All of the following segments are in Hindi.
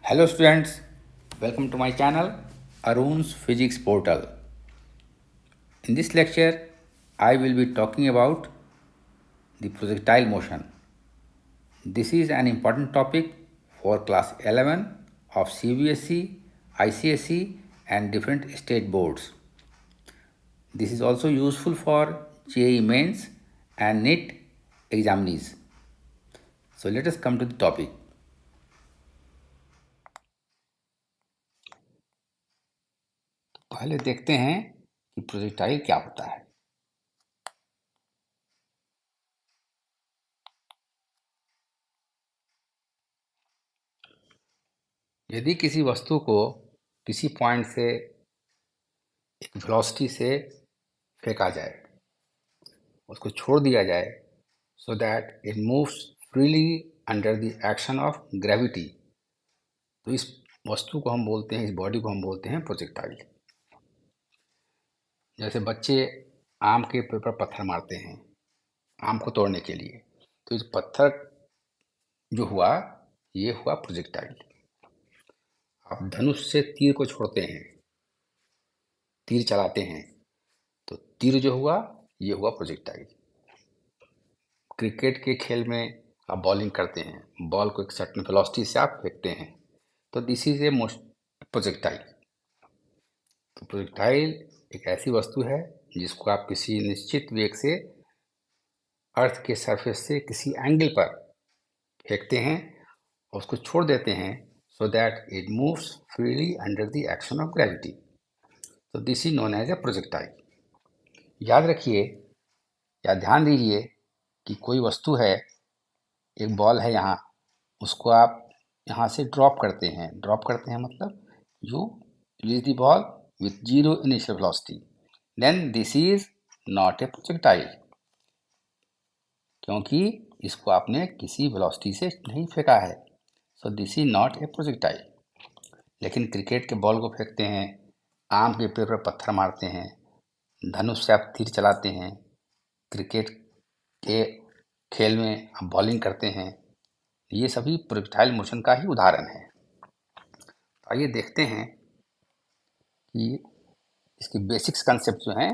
Hello students, welcome to my channel Arun's Physics Portal. In this lecture, I will be talking about the projectile motion. This is an important topic for class 11 of CBSE, ICSE and different state boards. This is also useful for JEE mains and NEET examinees. So let us come to the topic. पहले देखते हैं कि प्रोजेक्टाइल क्या होता है। यदि किसी वस्तु को किसी पॉइंट से एक वेलोसिटी से फेंका जाए, उसको छोड़ दिया जाए सो that it moves freely under the action of gravity, तो इस वस्तु को हम बोलते हैं, इस बॉडी को हम बोलते हैं प्रोजेक्टाइल। जैसे बच्चे आम के पेड़ पर पत्थर मारते हैं आम को तोड़ने के लिए, तो इस पत्थर जो हुआ ये हुआ प्रोजेक्टाइल। आप धनुष से तीर को छोड़ते हैं, तीर चलाते हैं, तो तीर जो हुआ ये हुआ प्रोजेक्टाइल। क्रिकेट के खेल में आप बॉलिंग करते हैं, बॉल को एक सर्टेन वेलोसिटी से आप फेंकते हैं, तो दिस इज ए प्रोजेक्टाइल। तो प्रोजेक्टाइल एक ऐसी वस्तु है जिसको आप किसी निश्चित वेग से अर्थ के सरफेस से किसी एंगल पर फेंकते हैं और उसको छोड़ देते हैं so that it moves freely under the action of gravity, तो this is known as a projectile. याद रखिए या ध्यान दीजिए कि कोई वस्तु है, एक बॉल है यहाँ, उसको आप यहाँ से ड्रॉप करते हैं मतलब you release the ball with zero initial velocity, then this is not a projectile, क्योंकि इसको आपने किसी वेलोसिटी से नहीं फेंका है, so this is not a projectile. लेकिन क्रिकेट के बॉल को फेंकते हैं, आम के पेड़ पर पत्थर मारते हैं, धनुष से आप तीर चलाते हैं, क्रिकेट के खेल में आप बॉलिंग करते हैं, ये सभी प्रोजेक्टाइल मोशन का ही उदाहरण है। तो आइए देखते हैं कि इसके बेसिक्स कंसेप्ट जो हैं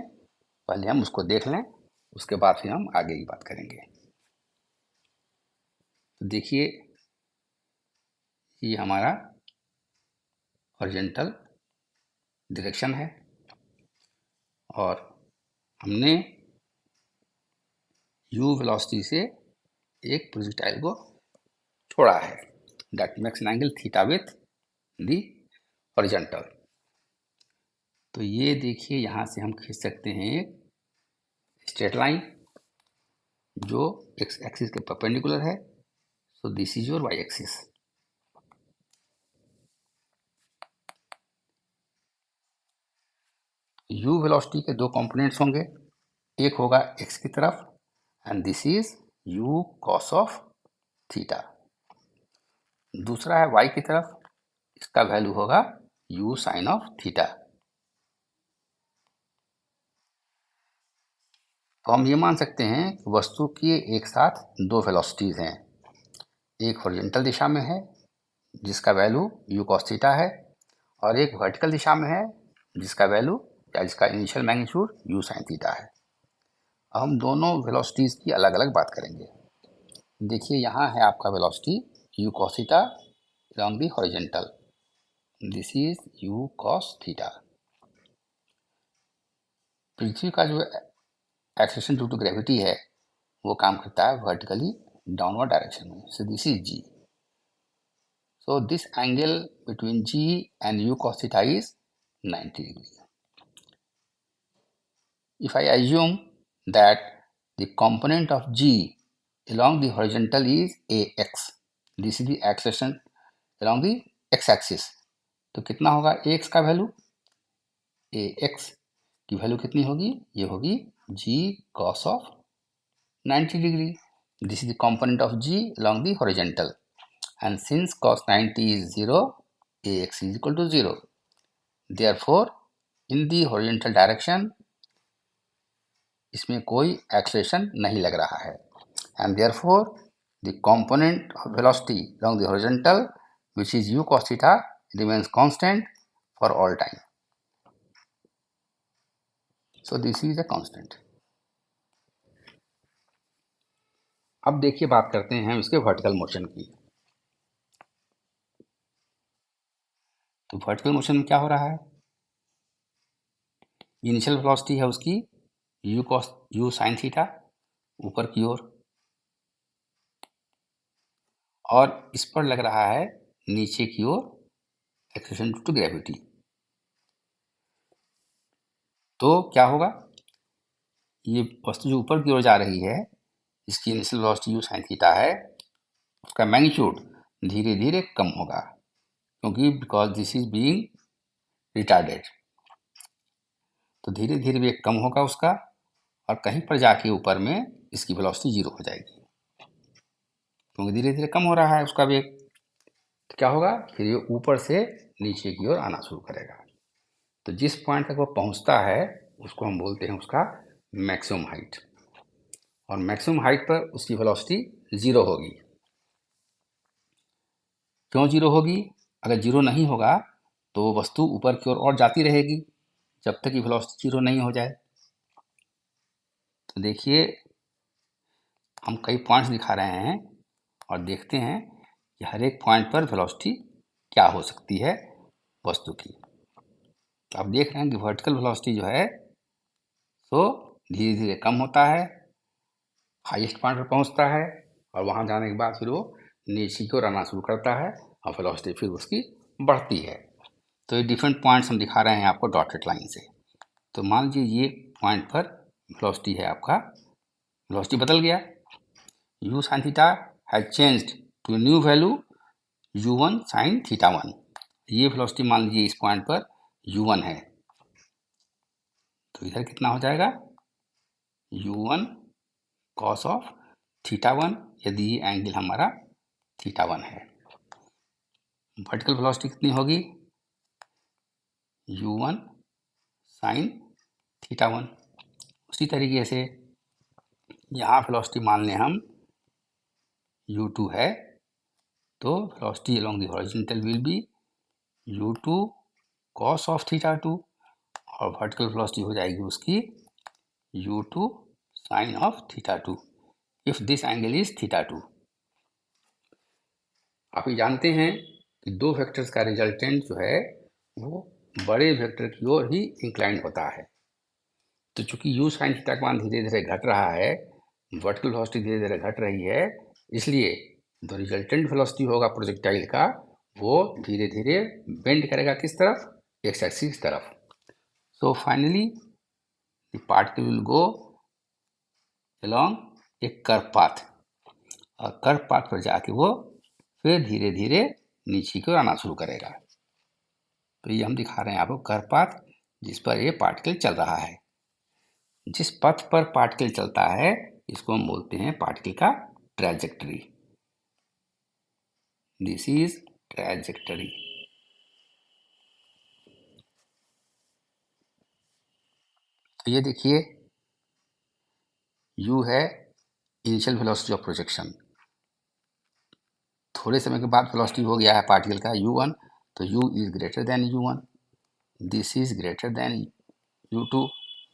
पहले हम उसको देख लें, उसके बाद फिर हम आगे की बात करेंगे। तो देखिए ये हमारा हॉरिजॉन्टल डायरेक्शन है और हमने u वेलोसिटी से एक प्रोजेक्टाइल को छोड़ा है, that makes an angle theta with the horizontal. तो ये देखिए यहाँ से हम खींच सकते हैं एक स्ट्रेट लाइन जो एक्स एक्सिस के परपेंडिकुलर है, so this is your Y axis. u velocity के दो कंपोनेंट्स होंगे, एक होगा x की तरफ and this is u cos of theta, दूसरा है y की तरफ, इसका वैल्यू होगा u sin ऑफ थीटा। तो हम ये मान सकते हैं कि वस्तु की एक साथ दो वेलोसिटीज हैं, एक हॉरिजॉन्टल दिशा में है जिसका वैल्यू u cos थीटा है और एक वर्टिकल दिशा में है जिसका वैल्यू या जिसका initial magnitude u sin theta है। अब हम दोनों वेलोसिटीज की अलग अलग बात करेंगे। देखिए यहाँ है आपका velocity u cos theta along the horizontal, this is u cos theta. पृथ्वी का जो एक्सेलरेशन ड्यू टू ग्रेविटी है वो काम करता है वर्टिकली डाउनवर्ड डायरेक्शन में, सो this is g, so this angle between g and u cos theta is 90 degrees. If I assume that the component of g along the horizontal is ax, this is the acceleration along the x-axis, तो कितना होगा ax का वैल्यू, ax की वैल्यू कितनी होगी, ये होगी g cos of 90 degree. This is the component of g along the horizontal, and since cos 90 is 0, ax is equal to 0. Therefore, in the horizontal direction इसमें कोई एक्सेलरेशन नहीं लग रहा है, and therefore the component of velocity along the horizontal which is u cos theta remains constant for all time. So this is a constant. अब देखिए बात करते हैं हम इसके वर्टिकल मोशन की। तो वर्टिकल मोशन में क्या हो रहा है, इनिशियल वेलोसिटी है उसकी u sin थीटा ऊपर की ओर, और इस पर लग रहा है नीचे की ओर एक्सेलरेशन ड्यू टू ग्रेविटी। तो क्या होगा, ये वस्तु जो ऊपर की ओर जा रही है इसकी initial velocity u sin theta है, उसका मैग्नीट्यूड धीरे धीरे कम होगा, क्योंकि because this is being retarded. तो धीरे धीरे वेग कम होगा उसका, और कहीं पर जाके ऊपर में इसकी वेलोसिटी 0 हो जाएगी, क्योंकि धीरे धीरे कम हो रहा है उसका वेग। तो क्या होगा, फिर ये ऊपर से नीचे की ओर आना शुरू करेगा। तो जिस पॉइंट तक वो पहुंचता है उसको हम बोलते हैं उसका मैक्सिमम हाइट, और मैक्सिमम हाइट पर उसकी वेलोसिटी 0 होगी। क्यों 0 होगी, अगर 0 नहीं होगा तो वस्तु ऊपर की ओर और जाती रहेगी जब तक कि वेलोसिटी 0 नहीं हो जाए। तो देखिए हम कई पॉइंट्स दिखा रहे हैं और देखते हैं कि हर एक पॉइंट पर वेलोसिटी क्या हो सकती है वस्तु की। तो आप देख रहे हैं कि वर्टिकल वेलोसिटी जो है तो धीरे धीरे कम होता है, हाईएस्ट पॉइंट पर पहुंचता है, और वहां जाने के बाद फिर वो नीचे की ओर आना शुरू करता है और वेलोसिटी फिर उसकी बढ़ती है। तो ये डिफरेंट पॉइंट्स हम दिखा रहे हैं आपको डॉटेड लाइन से। तो मान लीजिए ये पॉइंट पर वेलोसिटी है आपका, वेलोसिटी बदल गया, u sin theta has changed to new value u1 sin theta 1। ये वेलोसिटी मान लीजिए इस पॉइंट पर u1 है, तो इधर कितना हो जाएगा u1 cos ऑफ थीटा 1, यदि ये एंगल हमारा थीटा 1 है। वर्टिकल वेलोसिटी कितनी होगी u1 sin थीटा 1। उसी तरीके से यहाँ वेलोसिटी मान लें हम u2 है, तो velocity along the horizontal will be u2 cos of theta 2, और वर्टिकल वेलोसिटी हो जाएगी उसकी u2 sin of theta 2 if this angle is theta 2। आप ये जानते हैं कि दो वेक्टर्स का रिजल्टेंट जो है वो बड़े वेक्टर की ओर ही इंक्लाइंड होता है। तो चूंकि u sin थीटा का मान धीरे धीरे घट रहा है, वर्टिकल वेलोसिटी धीरे धीरे घट रही है, इसलिए जो रिजल्टेंट वेलोसिटी होगा प्रोजेक्टाइल का वो धीरे धीरे बेंड करेगा किस तरफ, एक्स एक्सिस की तरफ। So finally the particle will go along A curve path, और कर्व पाथ पर जाके वो फिर धीरे धीरे नीचे की ओर आना शुरू करेगा। तो ये हम दिखा रहे हैं आपको कर्व पाथ जिस पर ये पार्टिकल चल रहा है। जिस पथ पर पार्टिकल चलता है इसको हम बोलते हैं पार्टिकल का ट्रैजेक्टरी। This is trajectory. तो ये देखिए u है इनिशियल वेलोसिटी ऑफ प्रोजेक्शन, थोड़े समय के बाद वेलोसिटी हो गया है पार्टिकल का u1, तो u is greater than u1, this is greater than u2,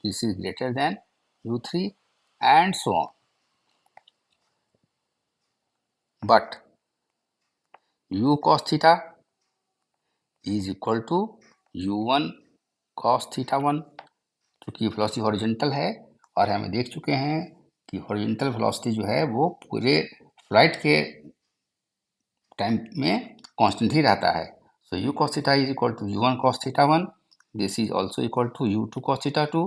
this is greater than u3 and so on. But u cos theta is equal to u1 cos theta 1, क्योंकि वेलोसिटी हॉरिजॉन्टल है और हमें देख चुके हैं कि हॉरिजॉन्टल वेलोसिटी जो है वो पूरे फ्लाइट के टाइम में कांस्टेंट ही रहता है। So u cos theta is equal to u1 cos theta 1, this is also equal to u2 cos theta 2,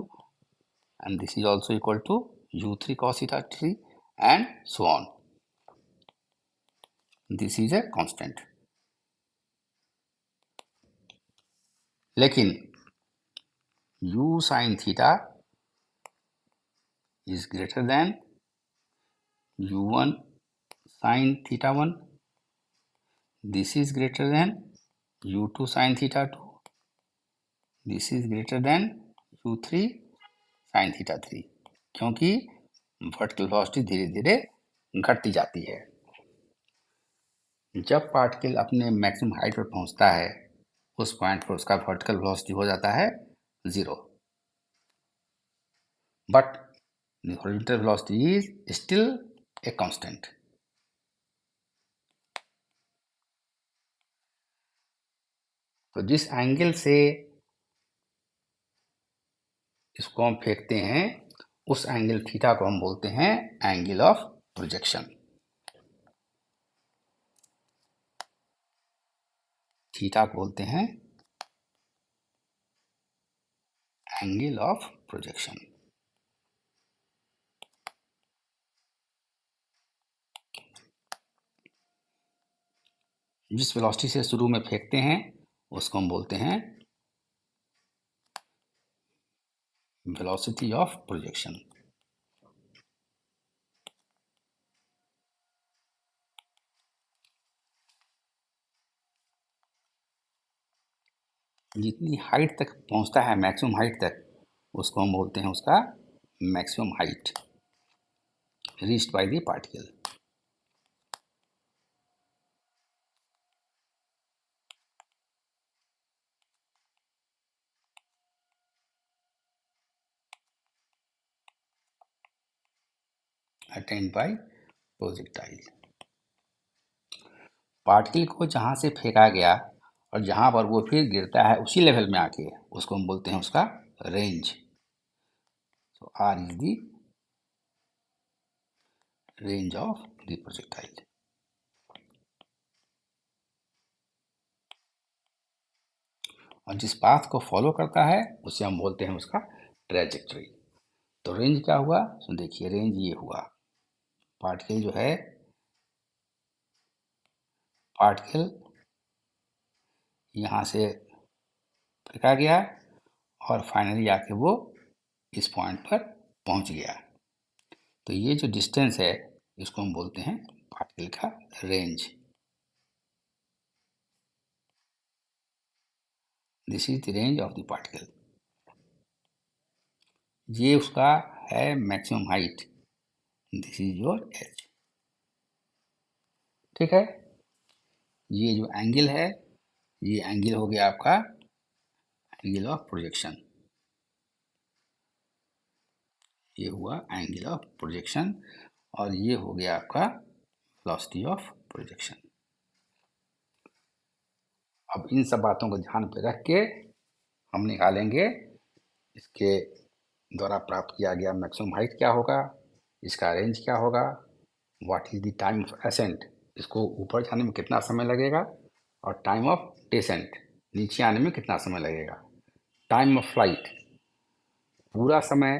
and this is also equal to u3 cos theta 3 and so on. This is a constant. लेकिन u sin theta is greater than u1 sin theta 1, this is greater than u2 sin theta 2, this is greater than u3 sin theta 3, क्योंकि वर्टिकल वेलोसिटी धीरे धीरे घटती जाती है। जब पार्टिकल अपने मैक्सिमम हाइट पर पहुंचता है उस पॉइंट पर उसका वर्टिकल वेलोसिटी हो जाता है 0, but the horizontal velocity is still a constant. तो जिस एंगल से इसको हम फेंकते हैं उस एंगल थीटा को हम बोलते हैं एंगल ऑफ प्रोजेक्शन। थीटा को बोलते हैं एंगल ऑफ प्रोजेक्शन। जिस वेलोसिटी से शुरू में फेंकते हैं उसको हम बोलते हैं वेलोसिटी ऑफ प्रोजेक्शन। जितनी हाइट तक पहुंचता है मैक्सिमम हाइट तक उसको हम बोलते हैं उसका maximum height reached by the particle. Attend bye projectile. Particle को जहाँ से फेंका गया और जहाँ पर वो फिर गिरता है उसी लेवल में आके उसको हम बोलते हैं उसका range. So R is the range of the projectile. और जिस पाथ को फॉलो करता है उसे हम बोलते हैं उसका ट्रेजेक्टरी। तो रेंज क्या हुआ? तो देखिए रेंज ये हुआ, पार्टिकल जो है पार्टिकल यहाँ से फेंका गया और फाइनली आके वो इस पॉइंट पर पहुंच गया। तो ये जो डिस्टेंस है इसको हम बोलते हैं पार्टिकल का range. This is the range of the particle. ये उसका है maximum height, this is your H. ठीक है, ये जो एंगल है ये एंगल हो गया आपका एंगल ऑफ प्रोजेक्शन। ये हुआ एंगल ऑफ प्रोजेक्शन और ये हो गया आपका वेलोसिटी ऑफ प्रोजेक्शन। अब इन सब बातों को ध्यान पे रख के हम निकालेंगे इसके द्वारा प्राप्त किया गया मैक्सिमम हाइट क्या होगा, इसका रेंज क्या होगा, what is the time of ascent, इसको ऊपर जाने में कितना समय लगेगा, और टाइम ऑफ डेसेंट नीचे आने में कितना समय लगेगा। टाइम ऑफ फ्लाइट पूरा समय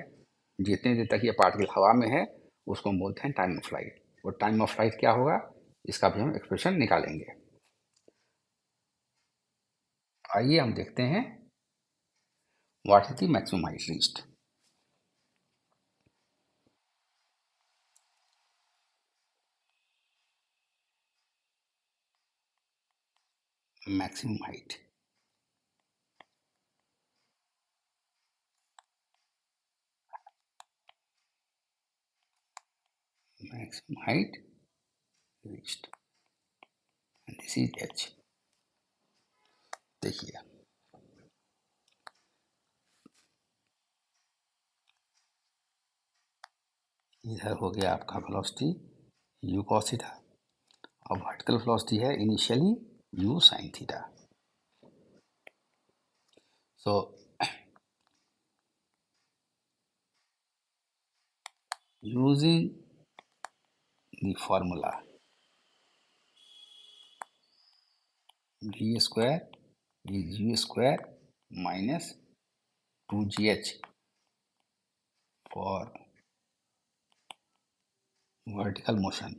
जितने देर तक ये पार्टिकल हवा में है उसको हम बोलते हैं टाइम ऑफ फ्लाइट। और टाइम ऑफ फ्लाइट क्या होगा इसका भी हम एक्सप्रेशन निकालेंगे। आइए हम देखते हैं what is the maximum height reached. Maximum height, maximum height reached and this is h। देखिए इधर हो गया आपका वेलोसिटी u cos थीटा और वर्टिकल वेलोसिटी है initially u sin theta. So using the formula v square is u square minus 2gh for vertical motion,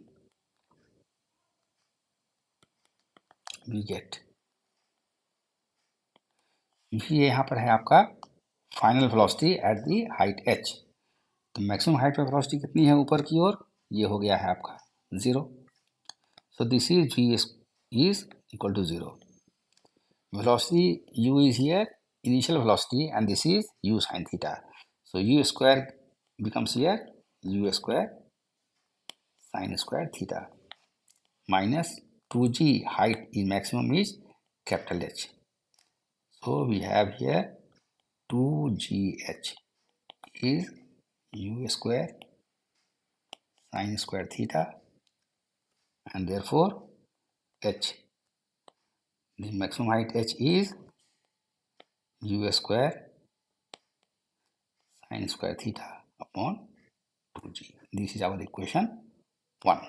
we get ये यहाँ पर है आपका final velocity at the height h। तो मैक्सिमम हाइट पर वेलोसिटी कितनी है ऊपर की ओर, ये हो गया है आपका 0। सो this is v is equal to 0। Velocity u is here initial velocity and this is u sin theta. So u square becomes here u square sin square theta minus 2g height is maximum is capital H. So we have here 2gh is u square sine square theta, and therefore h, the maximum height h is u square sine square theta upon 2g. This is our equation 1.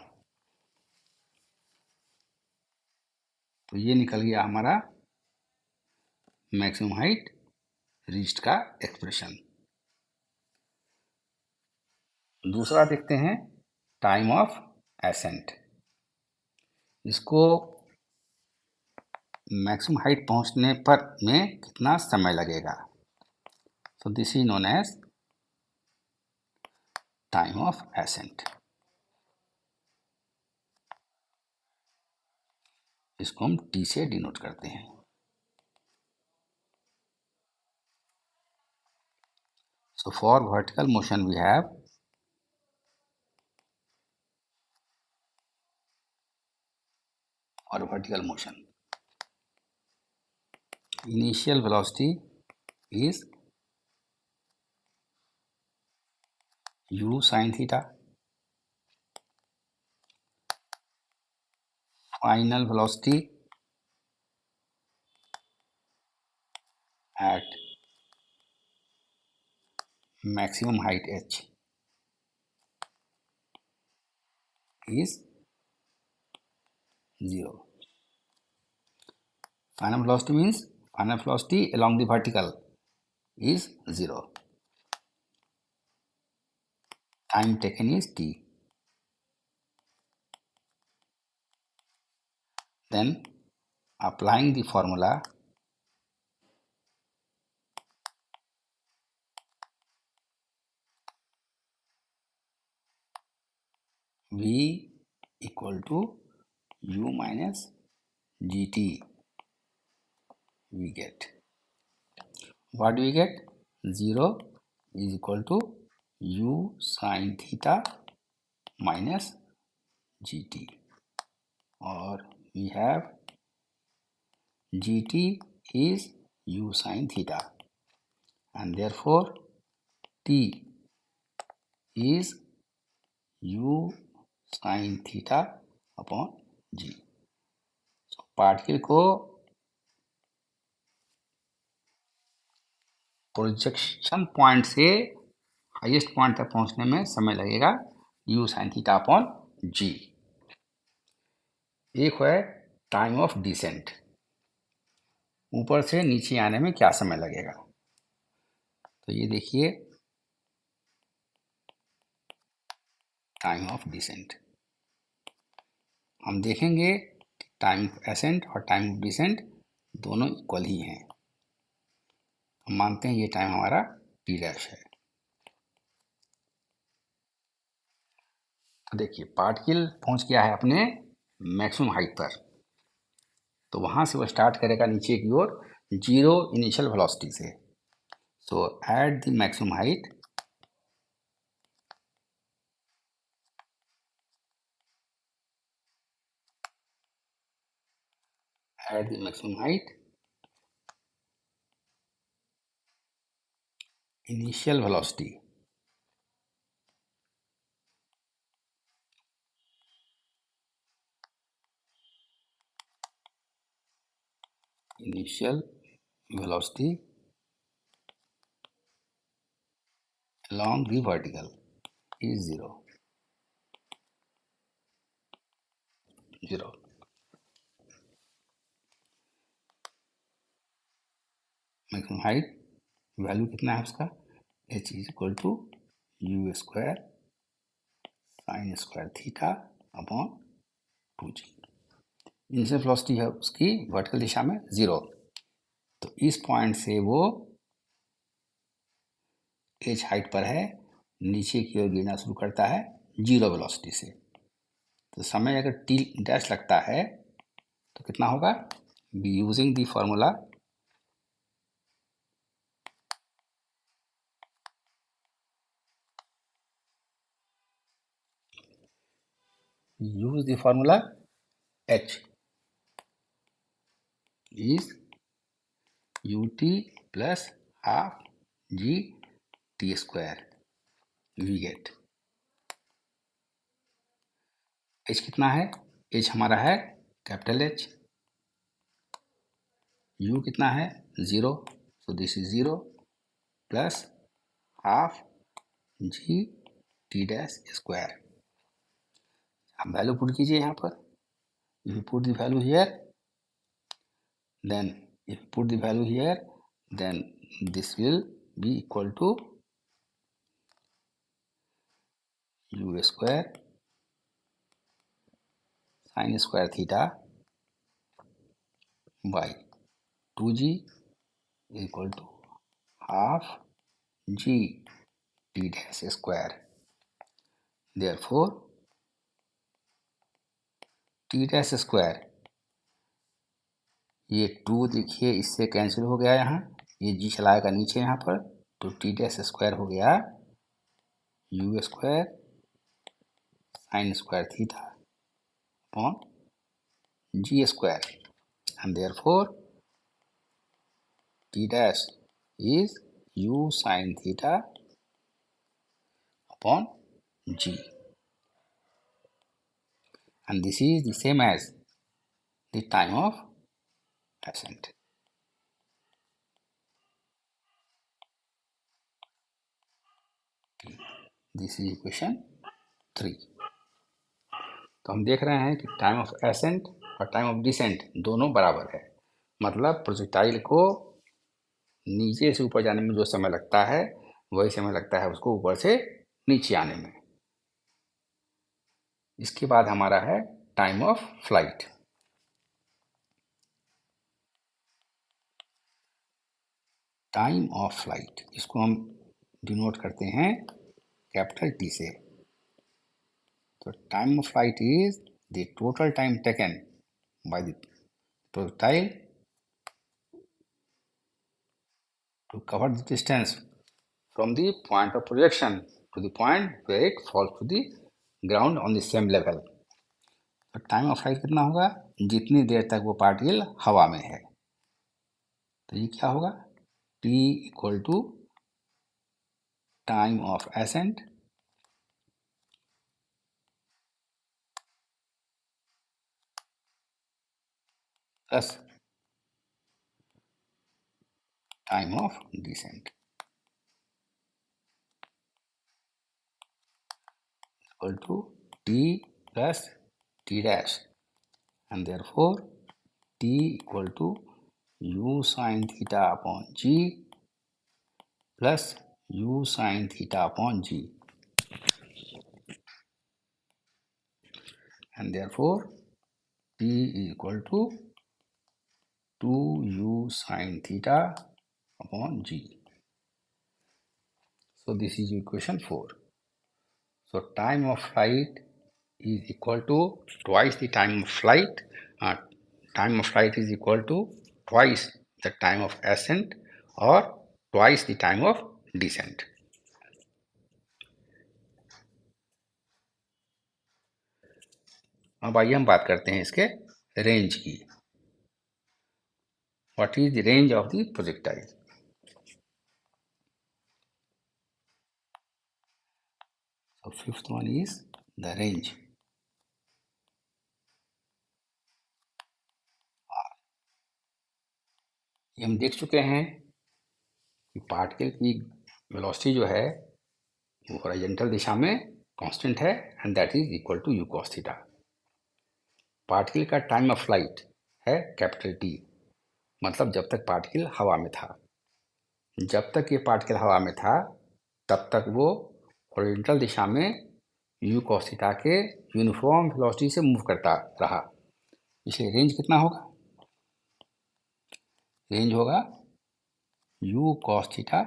तो ये निकल गया हमारा मैक्सिमम हाइट रीच्ड का एक्सप्रेशन। दूसरा देखते हैं टाइम ऑफ एसेंट। इसको मैक्सिमम हाइट पहुंचने पर में कितना समय लगेगा। So this is known as time of ascent. इसको हम टी से डिनोट करते हैं। So for vertical motion we have और vertical motion initial velocity is u sin theta, final velocity at maximum height h is 0. Final velocity means final velocity along the vertical is 0. Time taken is t. Then applying the formula v equal to u minus gt, we get, what do we get? 0 is equal to u sin theta minus gt, or we have gt is u sin theta, and therefore t is u sin theta upon g. Particle को प्रोजेक्शन पॉइंट से हाईएस्ट पॉइंट तक पहुंचने में समय लगेगा u sin theta upon g। एक है टाइम ऑफ डिसेंट, ऊपर से नीचे आने में क्या समय लगेगा। तो ये देखिए टाइम ऑफ डिसेंट, हम देखेंगे टाइम ऑफ एसेंट और टाइम ऑफ डिसेंट दोनों इक्वल ही हैं। हम मानते हैं ये टाइम हमारा टी डैश है। तो देखिए पार्टिकल पहुंच गया है अपने मैक्सिमम हाइट पर, तो वहां से वो स्टार्ट करेगा नीचे की ओर 0 इनिशियल वेलोसिटी से। So at the maximum height initial velocity along the vertical is 0. Maximum height value कितना है उसका, h is equal to u square sine square theta upon 2g। Initial velocity है उसकी वर्टिकल दिशा में 0, तो इस पॉइंट से वो h हाइट पर है, नीचे की ओर गिरना शुरू करता है 0 वेलोसिटी से। तो समय अगर t डैश लगता है तो कितना होगा, be using the formula use the formula h is ut plus half g t square. We get h कितना है? h हमारा है कैपिटल H. u कितना है? 0. So this is 0 plus half g t dash square. अब वैल्यू पुट कीजिए यहाँ पर. If you put the value here, then if you put the value here, then this will be equal to u square sin square theta by 2g equal to half g t dash square. Therefore t dash square, ये 2 देखिए इससे कैंसिल हो गया, यहाँ ये g चलाएगा नीचे यहाँ पर, तो t dash स्क्वायर हो गया u square sin square theta upon g square, and therefore t dash is u sin theta upon g, and this is the same as the time of ascent. This is equation 3. तो हम देख रहे हैं कि टाइम ऑफ एसेंट और टाइम ऑफ डिसेंट दोनों बराबर है, मतलब प्रोजेक्टाइल को नीचे से ऊपर जाने में जो समय लगता है वही समय लगता है उसको ऊपर से नीचे आने में. इसके बाद हमारा है time of flight. Time of flight, इसको हम डिनोट करते हैं कैपिटल टी से. तो time of flight is the total time taken by the projectile to cover the distance from the point of projection to the point where it falls to the ground on the same level. तो टाइम ऑफ फ्लाइट कितना होगा? जितनी देर तक वो पार्टिकल हवा में है. तो ये क्या होगा? t equal to time of ascent plus time of descent equal to t plus t dash, and therefore t equal to u sin theta upon g plus u sin theta upon g, and therefore t is equal to 2u sin theta upon g. So this is equation 4. So time of flight is equal to twice the time of flight. Time of flight is equal to twice the time of ascent or twice the time of descent. अब आइए हम बात करते हैं इसके रेंज की. What is the range of the projectile? So fifth one is the range. ये हम देख चुके हैं कि पार्टिकल की वेलोसिटी जो है वो हॉरिजॉन्टल दिशा में कांस्टेंट है, and that is equal to u cos theta. Particle का टाइम ऑफ फ्लाइट है कैपिटल टी, मतलब जब तक पार्टिकल हवा में था. जब तक ये पार्टिकल हवा में था तब तक वो हॉरिजॉन्टल दिशा में u cos थीटा के यूनिफॉर्म वेलोसिटी से मूव करता रहा. इसलिए रेंज कितना होगा? रेंज होगा u cos theta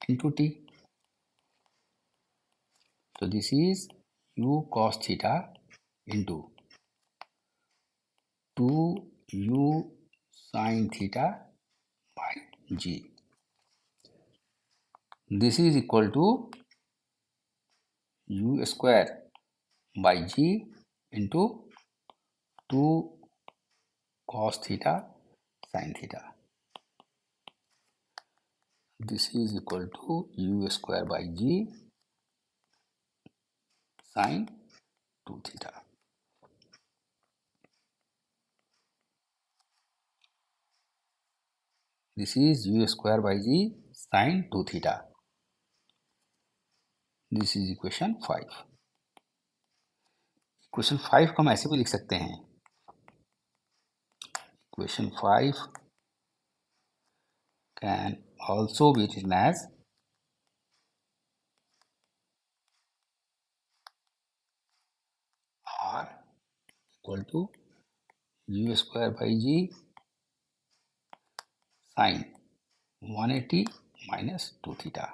into T. So this is u cos theta into 2u sin theta by g. This is equal to u square by g into 2 cos theta sine theta. This is equal to u square by G sine 2 theta. This is u square by G sine 2 theta. This is equation 5। Equation 5 को हम ऐसे भी लिख सकते हैं। Equation 5 can also be written as r equal to u square by g sin 180 minus 2 theta।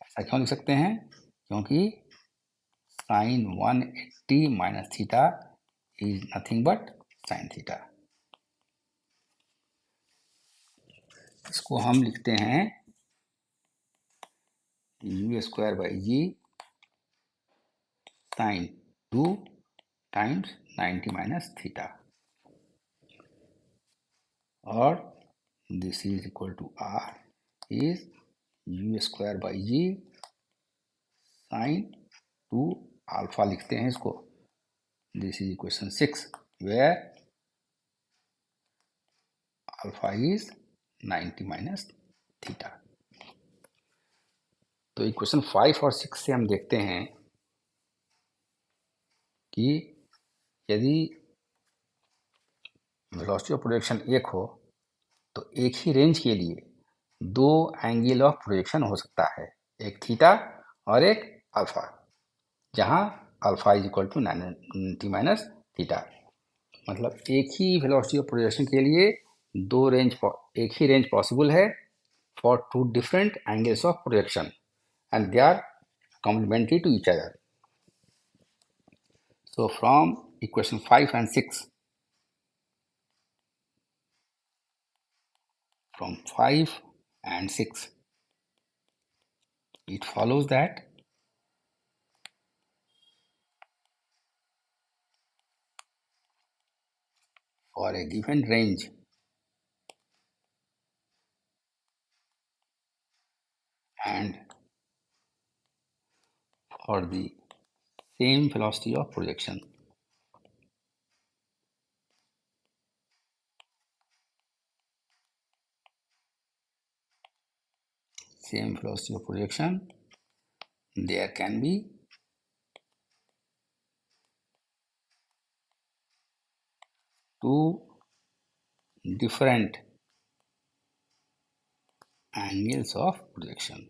ऐसा क्यों लिख सकते हैं? क्योंकि sin 180 minus theta is nothing but sin theta। इसको हम लिखते हैं u square by g sin 2 times 90 minus theta, और this is equal to r is u square by g sin 2 alpha लिखते हैं इसको। This is equation 6 where alpha is 90 minus theta. तो इक्वेशन 5 और 6 से हम देखते हैं कि यदि वेलोसिटी ऑफ प्रोजेक्शन एक हो तो एक ही रेंज के लिए दो एंगल ऑफ प्रोजेक्शन हो सकता है, एक थीटा और एक अल्फा, जहां alpha is equal to 90 minus theta. मतलब एक ही वेलोसिटी ऑफ प्रोजेक्शन के लिए एक ही रेंज पॉसिबल है for two different angles of projection and they are complementary to each other. So from equation 5 and 6, from 5 and 6, it follows that for a given range and for the same velocity of projection, there can be two different angles of projection,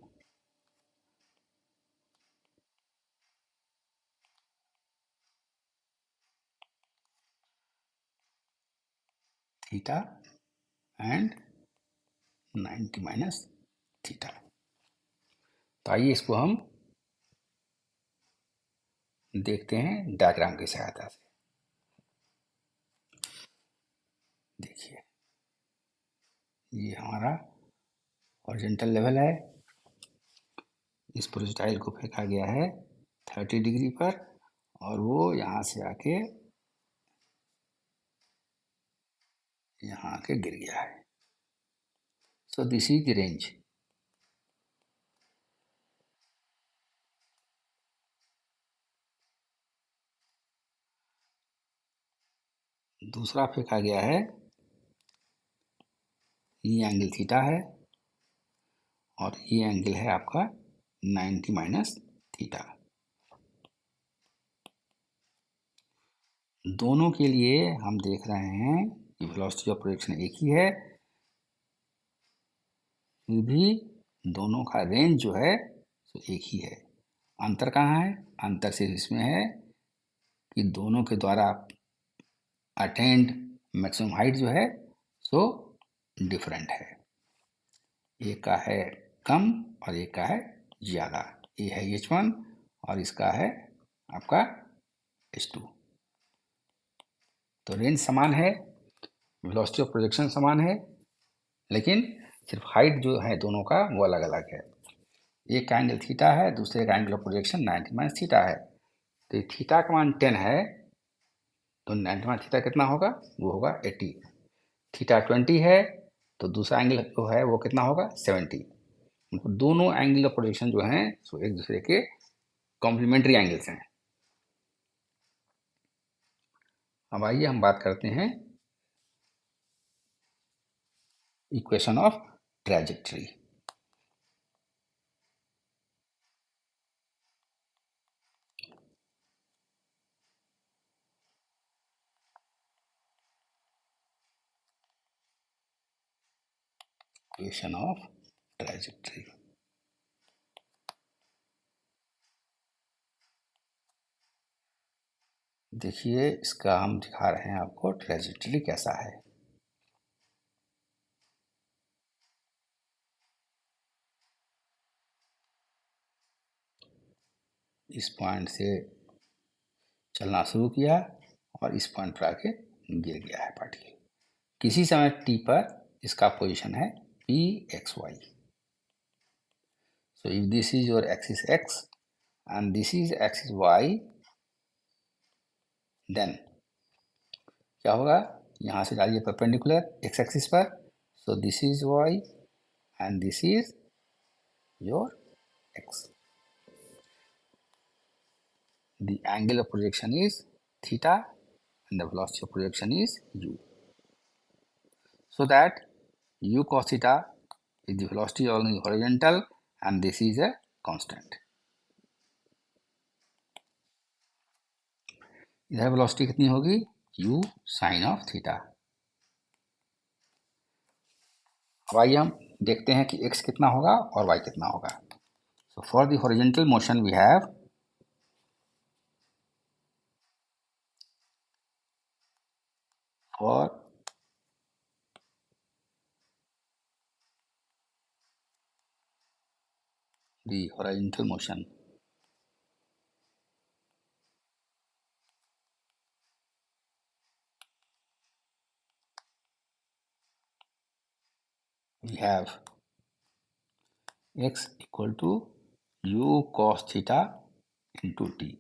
theta and 90 minus theta। तो आइए इसको हम देखते हैं डायग्राम की सहायता से। देखिए, ये हमारा हॉरिजॉन्टल लेवल है, इस प्रोजेक्टाइल को फेंका गया है 30 डिग्री पर और वो यहाँ से आके यहाँ आके गिर गया है। So this is the range. दूसरा फेंका गया है, ये एंगल थीटा है और ये एंगल है आपका 90 माइनस थीटा। दोनों के लिए हम देख रहे हैं कि वेलोसिटी ऑफ प्रोजेक्शन एक ही है, फिर भी दोनों का रेंज जो है तो एक ही है। अंतर कहाँ है? अंतर सिर्फ इसमें है कि दोनों के द्वारा अटेंड मैक्सिमम हाइट जो है सो डिफरेंट है। एक का है कम और एक का है ज़्यादा। ये है H1 और इसका है आपका H2। तो रेंज समान है, वेलोसिटी ऑफ प्रोजेक्शन समान है, लेकिन सिर्फ हाइट जो है दोनों का वो अलग अलग है। एक का एंगल थीटा है, दूसरे का angle of projection 90 minus theta है। तो थीटा का मान 10 है तो 90 में थीटा कितना होगा, वो होगा 80। थीटा 20 है तो दूसरा एंगल जो है वो कितना होगा, 70। मतलब दोनों एंगल ऑफ प्रोजेक्शन जो हैं सो एक दूसरे के कॉम्प्लीमेंट्री एंगल्स हैं। अब आइए हम बात करते हैं equation of trajectory. Equation of trajectory, देखिए इसका हम दिखा रहे हैं आपको ट्रेजेक्टरी कैसा है। इस पॉइंट से चलना शुरू किया और इस पॉइंट पर आके गिर गया है पार्टिकल। किसी समय t पर इसका पोजीशन है p x y। So if this is your axis x and this is axis y, then क्या होगा, यहाँ से डालिए परपेंडिकुलर x एक्सिस पर। So this is y and this is your x. The angle of projection is theta and the velocity of projection is u. So that u cos theta is the velocity along the horizontal and this is a constant. इधर वेलोसिटी कितनी होगी, u साइन ऑफ थीटा। अब आइए हम देखते हैं कि x कितना होगा और y कितना होगा। So for the horizontal motion we have for the horizontal motion we have x equal to u cos theta into t।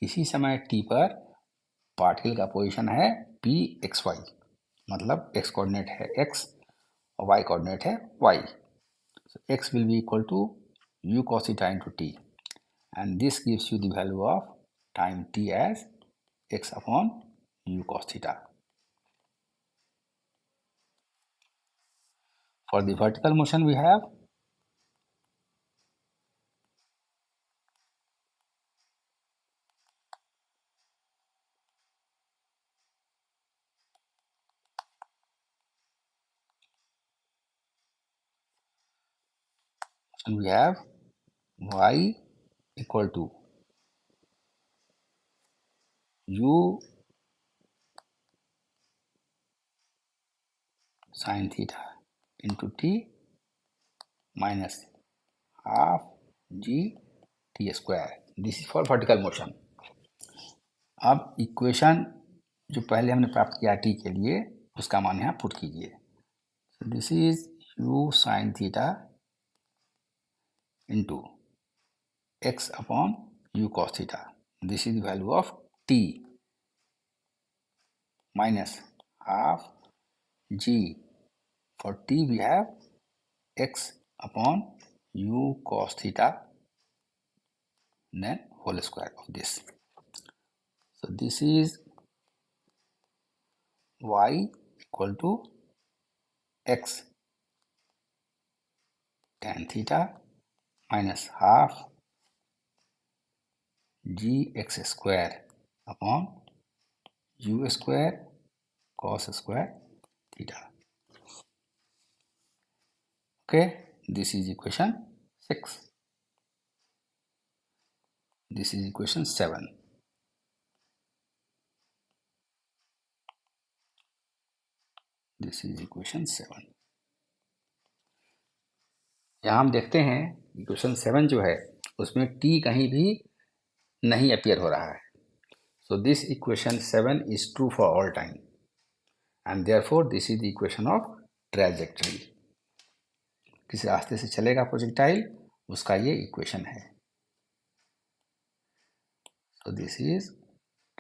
किसी समय t पर पार्टिकल का पोजीशन है p x y, मतलब x कोऑर्डिनेट है x और y कोऑर्डिनेट है y। So x will be equal to u cos theta into t and this gives you the value of time t as x upon u cos theta. For the vertical motion we have y equal to u sin theta into t minus half g t square. This is for vertical motion. अब इक्वेशन जो पहले हमने प्राप्त किया t के लिए उसका मान यहाँ पुट कीजिए। So this is u sin theta into x upon u cos theta. This is the value of t minus half g. For t we have x upon u cos theta then whole square of this. So this is y equal to x tan theta minus half gx square upon u square cos square theta. Okay, this is equation 6. This is equation 7. This is equation 7. यहाँ हम देखते हैं इक्वेशन 7 जो है उसमें t कहीं भी नहीं अपीयर हो रहा है। So this equation 7 is true for all time and therefore this is the equation of trajectory. किस रास्ते से चलेगा प्रोजेक्टाइल उसका ये इक्वेशन है। So this is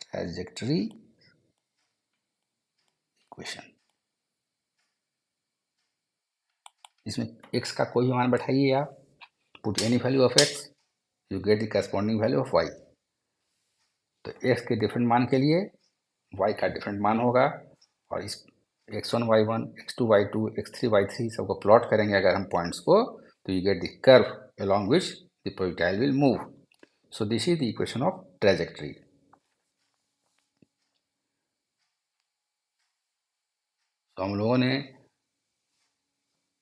trajectory equation. इसमें x का कोई भी मान बैठाइए आप, put any value of x, you get the corresponding value of y। तो x के डिफरेंट मान के लिए y का डिफरेंट मान होगा, और इस x1 y1 x2 y2 x3 y3 सबको प्लॉट करेंगे अगर हम पॉइंट्स को, तो you get the curve along which the projectile will move. So this is the equation of trajectory. तो हम लोगों ने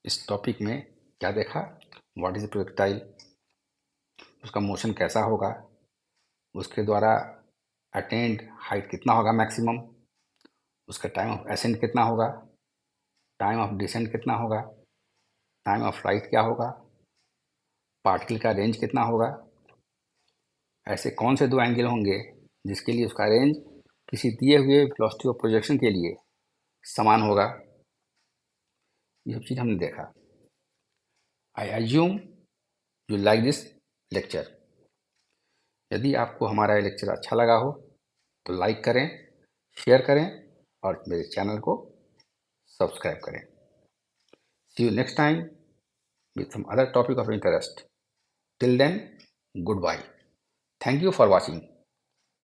इस टॉपिक में क्या देखा, व्हाट इज प्रोजेक्टाइल, उसका मोशन कैसा होगा, उसके द्वारा अटेंड हाइट कितना होगा मैक्सिमम, उसका टाइम ऑफ असेंट कितना होगा, टाइम ऑफ डिसेंट कितना होगा, टाइम ऑफ फ्लाइट क्या होगा, पार्टिकल का रेंज कितना होगा, ऐसे कौन से दो एंगल होंगे जिसके लिए उसका रेंज किसी दिए हुए वेलोसिटी ऑफ प्रोजेक्शन के लिए समान होगा। ये सब चीज़ हमने देखा। I assume you like this lecture. यदि आपको हमारा ये लेक्चर अच्छा लगा हो तो लाइक करें, शेयर करें और मेरे चैनल को सब्सक्राइब करें। See you next time with some other topic of interest. Till then, goodbye. Thank you for watching.